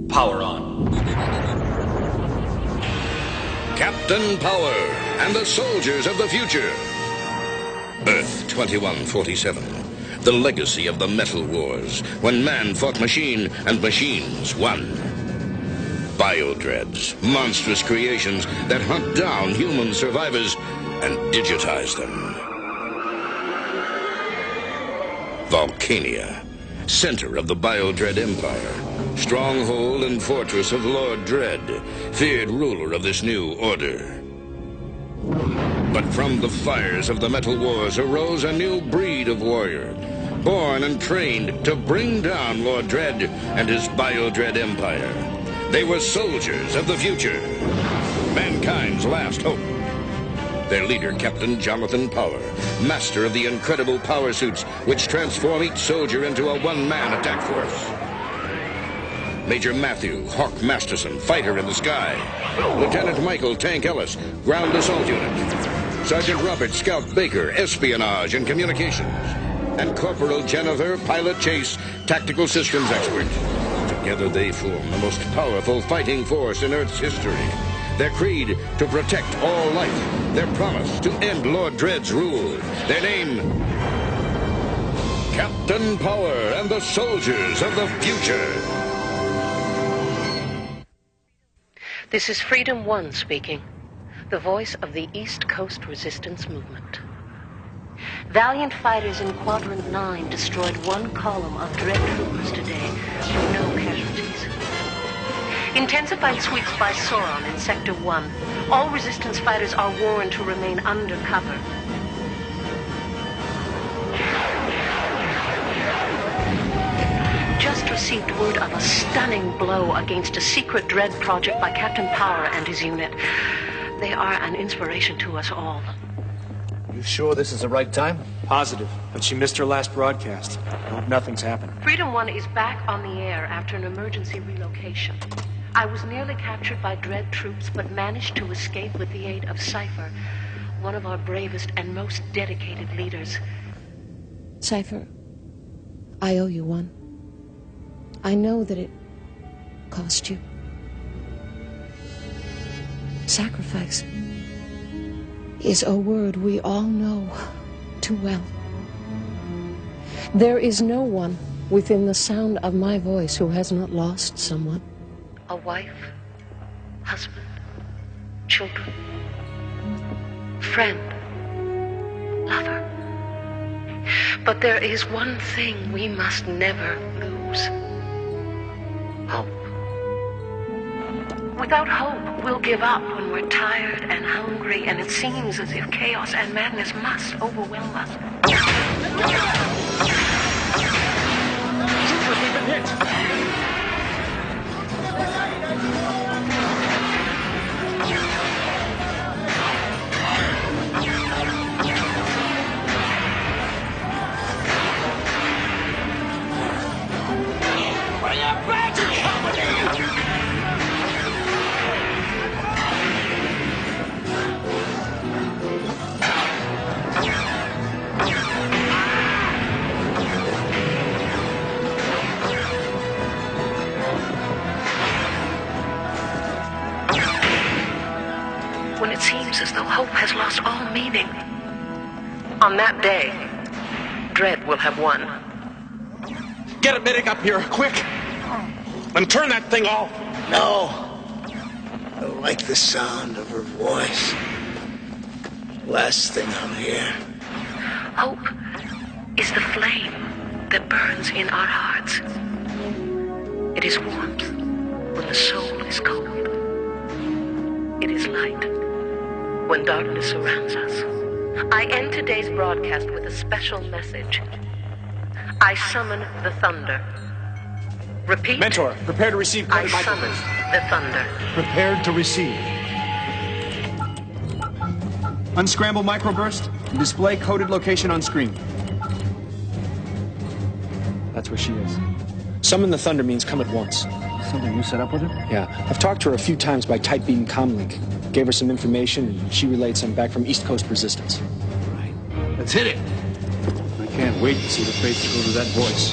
Power on. Captain Power and the soldiers of the future. Earth 2147. The legacy of the Metal Wars, when man fought machine and machines won. Biodreads, monstrous creations that hunt down human survivors and digitize them. Volcania, center of the Biodread Empire, stronghold and fortress of Lord Dread, feared ruler of this new order. But from the fires of the Metal Wars arose a new breed of warrior, born and trained to bring down Lord Dread and his Biodread Empire. They were soldiers of the future, mankind's last hope. Their leader, Captain Jonathan Power, master of the incredible power suits which transform each soldier into a one-man attack force. Major Matthew Hawk Masterson, fighter in the sky. Lieutenant Michael Tank Ellis, ground assault unit. Sergeant Robert Scout Baker, espionage and communications. And Corporal Jennifer Pilot Chase, tactical systems expert. Together they form the most powerful fighting force in Earth's history. Their creed, to protect all life. Their promise, to end Lord Dread's rule. Their name, Captain Power and the soldiers of the future. This is Freedom One speaking, the voice of the East Coast Resistance Movement. Valiant fighters in Quadrant 9 destroyed one column of Dread troopers today with no casualties. Intensified sweeps by Sauron in Sector 1. All resistance fighters are warned to remain under cover. Just received word of a stunning blow against a secret Dread project by Captain Power and his unit. They are an inspiration to us all. You sure this is the right time? Positive, but she missed her last broadcast. I hope nothing's happened. Freedom One is back on the air after an emergency relocation. I was nearly captured by Dread troops, but managed to escape with the aid of Cypher, one of our bravest and most dedicated leaders. Cypher, I owe you one. I know that it cost you. Sacrifice is a word we all know too well. There is no one within the sound of my voice who has not lost someone. A wife, husband, children, friend, lover. But there is one thing we must never lose. Hope. Without hope, we'll give up when we're tired and hungry, and it seems as if chaos and madness must overwhelm us. Troopers, we've been hit! When it seems as though hope has lost all meaning, on that day, Dread will have won. Get a medic up here, quick! And turn that thing off! No. I like the sound of her voice. Last thing I'll hear. Hope is the flame that burns in our hearts. It is warmth when the soul is cold. It is light when darkness surrounds us. I end today's broadcast with a special message. I summon the thunder. Repeat. Mentor, prepare to receive I coded summon microburst. the thunder. Prepared to receive. Unscramble microburst and display coded location on screen. That's where she is. Summon the thunder means come at once. Something you set up with her? Yeah, I've talked to her a few times by tight beam comlink. Gave her some information, and she relayed some back from East Coast Resistance. Right. Let's hit it. I can't wait to see the face that goes with that voice.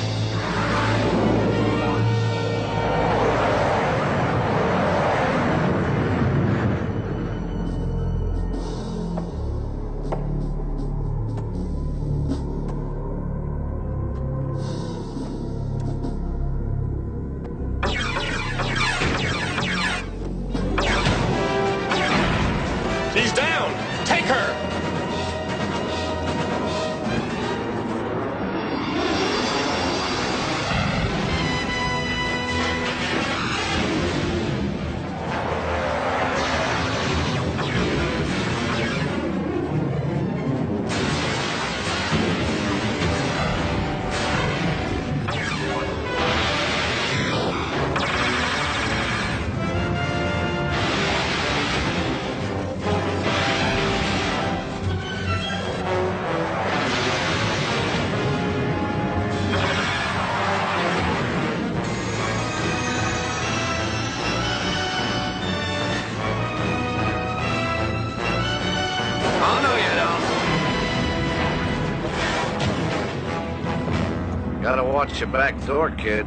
watch your back door, kid.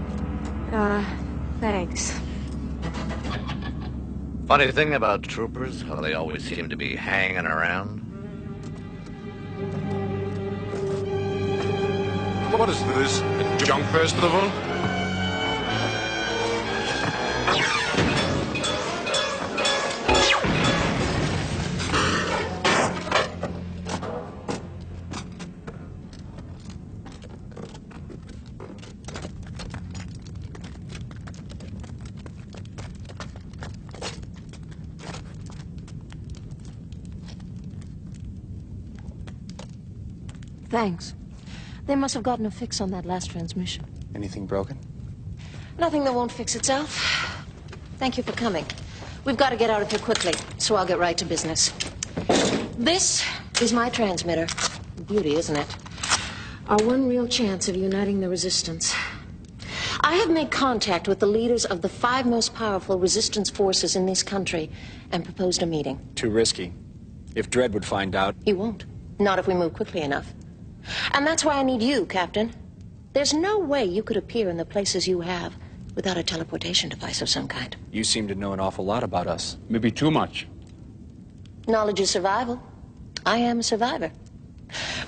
Thanks. Funny thing about troopers, how they always seem to be hanging around. What is this? A junk festival? Thanks. They must have gotten a fix on that last transmission. Anything broken? Nothing that won't fix itself. Thank you for coming. We've got to get out of here quickly, so I'll get right to business. This is my transmitter. Beauty, isn't it? Our one real chance of uniting the resistance. I have made contact with the leaders of the 5 most powerful resistance forces in this country and proposed a meeting. Too risky. If Dredd would find out... He won't. Not if we move quickly enough. And that's why I need you, Captain. There's no way you could appear in the places you have without a teleportation device of some kind. You seem to know an awful lot about us. Maybe too much. Knowledge is survival. I am a survivor.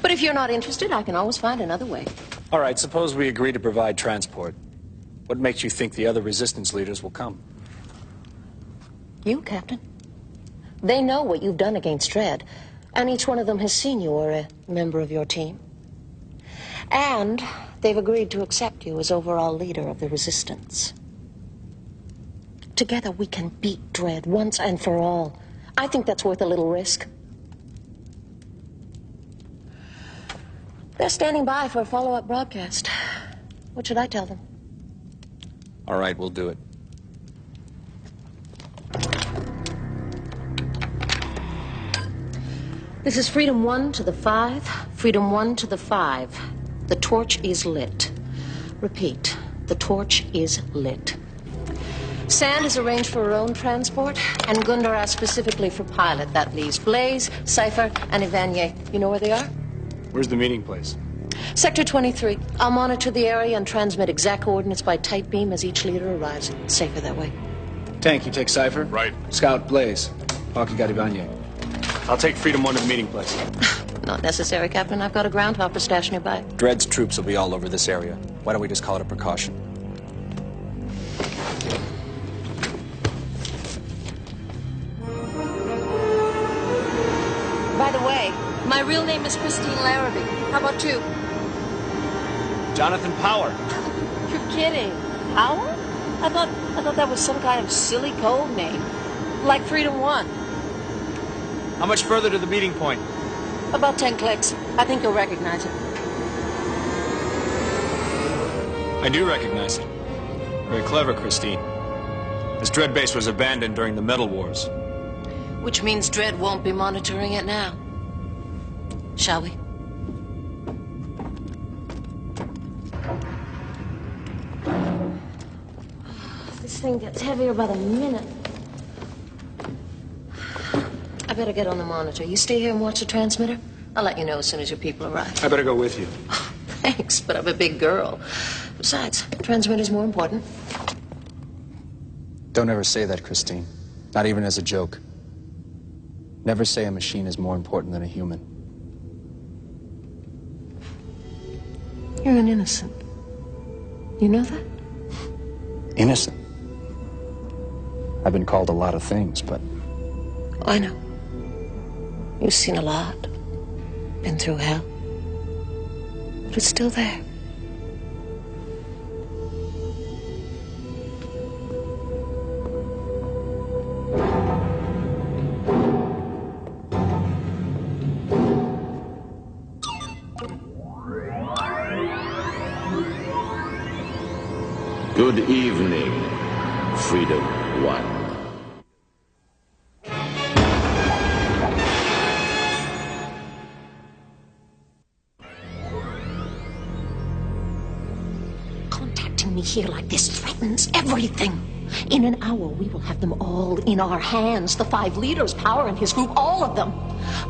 But if you're not interested, I can always find another way. All right, suppose we agree to provide transport. What makes you think the other resistance leaders will come? You, Captain. They know what you've done against Dredd, and each one of them has seen you or a member of your team. And they've agreed to accept you as overall leader of the resistance. Together we can beat Dredd once and for all. I think that's worth a little risk. They're standing by for a follow-up broadcast. What should I tell them? All right, we'll do it. This is Freedom 1 to the 5, Freedom 1 to the 5. The torch is lit. Repeat, the torch is lit. Sand is arranged for her own transport, and Gundar asked specifically for pilot. That leaves Blaze, Cypher, and Ivanier. You know where they are? Where's the meeting place? Sector 23. I'll monitor the area and transmit exact coordinates by tight beam as each leader arrives. It's safer that way. Tank, you take Cypher? Right. Scout, Blaze. Hawk, you got Ivanier. I'll take Freedom 1 to the meeting place. Not necessary, Captain. I've got a groundhopper stashed nearby. Dredd's troops will be all over this area. Why don't we just call it a precaution? By the way, my real name is Christine Larrabee. How about you? Jonathan Power. You're kidding. Power? I thought that was some kind of silly code name. Like Freedom 1. How much further to the meeting point? About 10 clicks. I think you'll recognize it. I do recognize it. Very clever, Christine. This Dredd base was abandoned during the Metal Wars. Which means Dredd won't be monitoring it now. Shall we? This thing gets heavier by the minute. I better get on the monitor. You stay here and watch the transmitter? I'll let you know as soon as your people arrive. I better go with you. Thanks, but I'm a big girl. Besides, transmitter's more important. Don't ever say that, Christine. Not even as a joke. Never say a machine is more important than a human. You're an innocent. You know that? Innocent? I've been called a lot of things, but... I know. You've seen a lot. Been through hell. But it's still there. Good evening, Freedom 1. Contacting me here like this threatens everything. In an hour, we will have them all in our hands. The 5 leaders, Power and his group, all of them.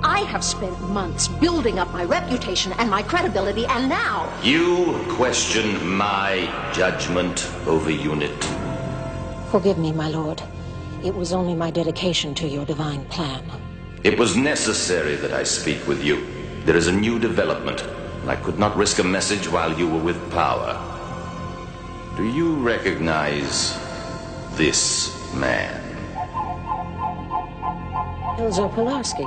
I have spent months building up my reputation and my credibility, and now... You question my judgment over unit. Forgive me, my lord. It was only my dedication to your divine plan. It was necessary that I speak with you. There is a new development, and I could not risk a message while you were with power. Do you recognize this man? Elzo Pilarski.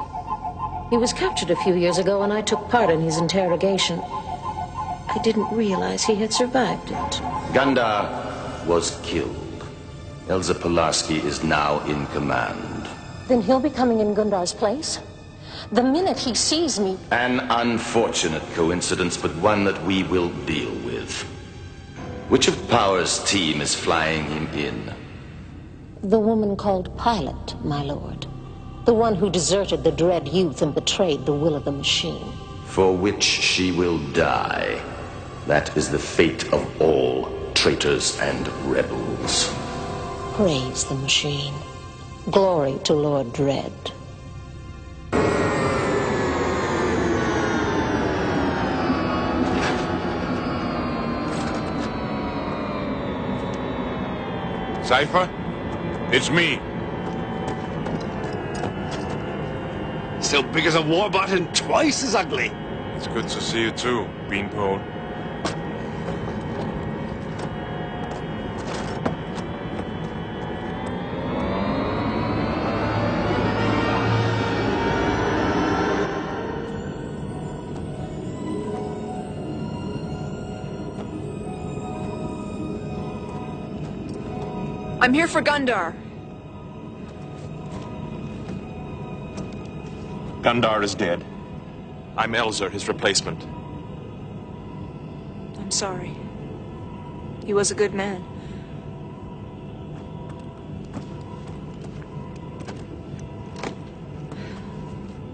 He was captured a few years ago, and I took part in his interrogation. I didn't realize he had survived it. Gundar was killed. Elza Pilarski is now in command. Then he'll be coming in Gundar's place? The minute he sees me... An unfortunate coincidence, but one that we will deal with. Which of Power's team is flying him in? The woman called Pilot, my lord. The one who deserted the Dread youth and betrayed the will of the machine. For which she will die. That is the fate of all traitors and rebels. Praise the machine. Glory to Lord Dread. Cypher? It's me. Still big as a warbot and twice as ugly. It's good to see you too, Beanpole. I'm here for Gundar. Gundar is dead. I'm Elzer, his replacement. I'm sorry. He was a good man.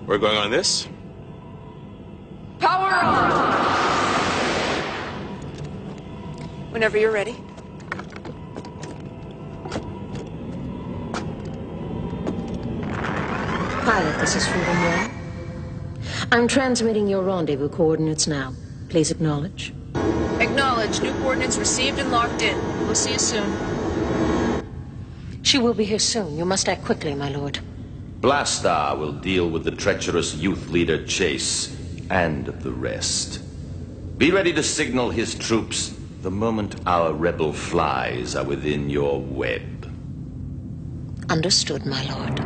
We're going on this? Power on! Whenever you're ready. Pilot, this is Freedom 1. I'm transmitting your rendezvous coordinates now. Please acknowledge. Acknowledge. New coordinates received and locked in. We'll see you soon. She will be here soon. You must act quickly, my lord. Blastar will deal with the treacherous youth leader Chase and the rest. Be ready to signal his troops the moment our rebel flies are within your web. Understood, my lord.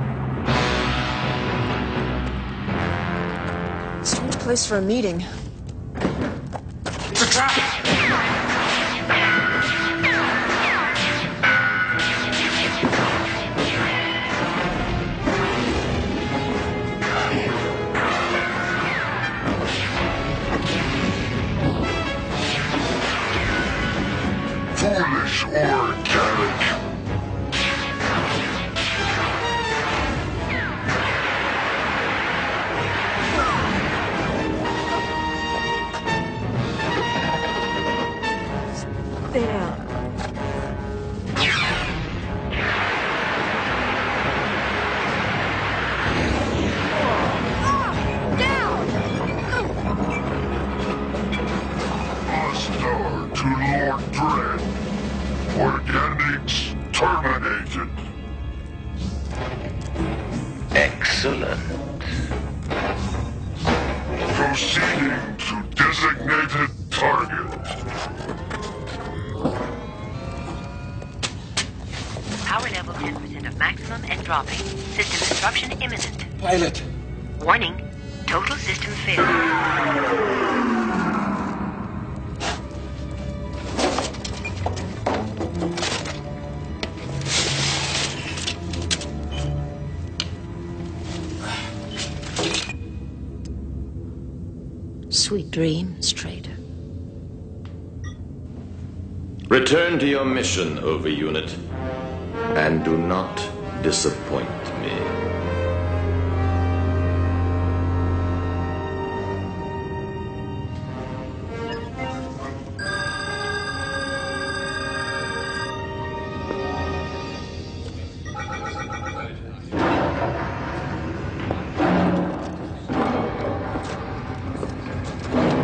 Strange place for a meeting. It's a trap! Foolish organic. Stay down. Hostile to Lord Dread. Organics terminated. Excellent. Proceeding to designated target. Power level 10% of maximum and dropping. System disruption imminent. Pilot. Warning, total system failure. Sweet dreams, traitor. Return to your mission, Overunit, and do not disappoint me.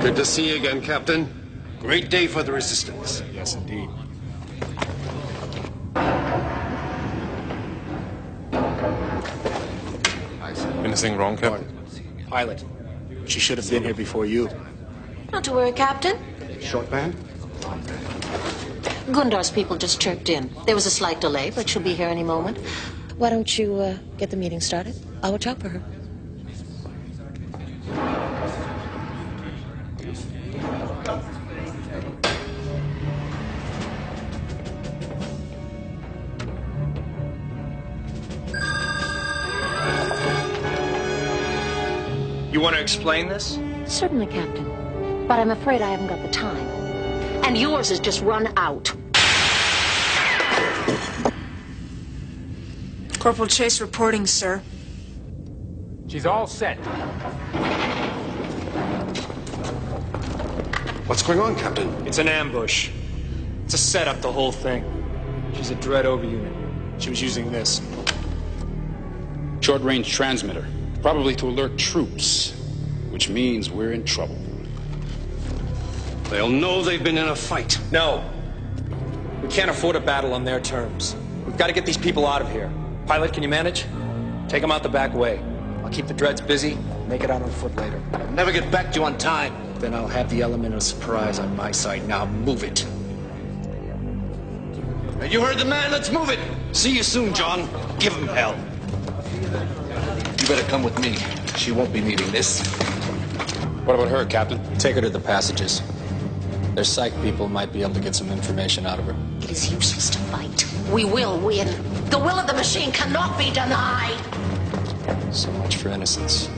Good to see you again, Captain. Great day for the Resistance. Yes, indeed. Anything wrong, Captain? Pilot. She should have been here before you. Not to worry, Captain. Short man? Gundar's people just chirped in. There was a slight delay, but she'll be here any moment. Why don't you get the meeting started? I'll watch out for her. You want to explain this? Certainly, Captain. But I'm afraid I haven't got the time. And yours has just run out. Corporal Chase reporting, sir. She's all set. What's going on, Captain? It's an ambush. It's a setup, the whole thing. She's a Dread overunit. She was using this. Short-range transmitter. Probably to alert troops. Which means we're in trouble. They'll know they've been in a fight. No. We can't afford a battle on their terms. We've got to get these people out of here. Pilot, can you manage? Take them out the back way. I'll keep the Dreads busy. Make it out on foot later. I'll never get back to you on time. Then I'll have the element of surprise on my side. Now move it. And you heard the man. Let's move it. See you soon, John. Give him hell. You better come with me. She won't be needing this. What about her, Captain? Take her to the passages. Their psych people might be able to get some information out of her. It is useless to fight. We will win. The will of the machine cannot be denied. So much for innocence.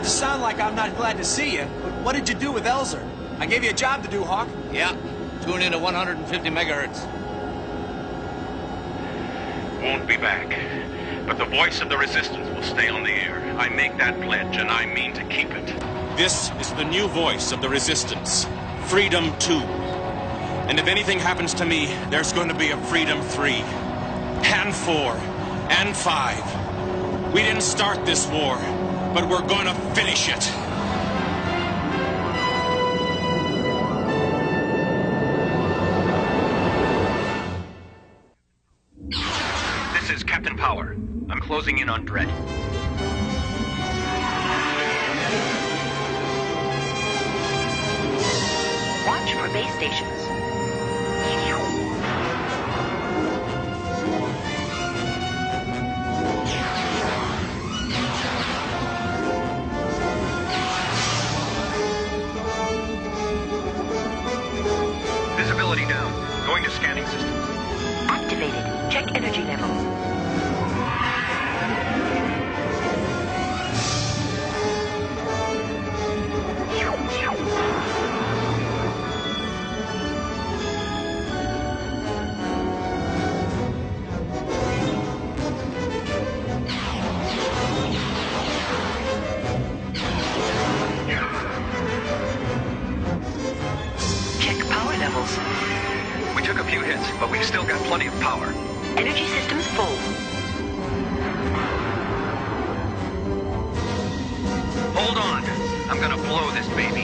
Not to sound like I'm not glad to see you, but what did you do with Elzer? I gave you a job to do, Hawk. Yeah. Tune in at 150 megahertz. Won't be back. But the voice of the Resistance will stay on the air. I make that pledge, and I mean to keep it. This is the new voice of the Resistance. Freedom 2. And if anything happens to me, there's going to be a Freedom 3. And 4. And 5. We didn't start this war, but we're going to finish it. This is Captain Power. I'm closing in on Dredd. Watch for base stations. Visibility down. Going to scanning systems. Activated. Check energy levels. We took a few hits, but we've still got plenty of power. Energy systems full. Hold on. I'm gonna blow this baby.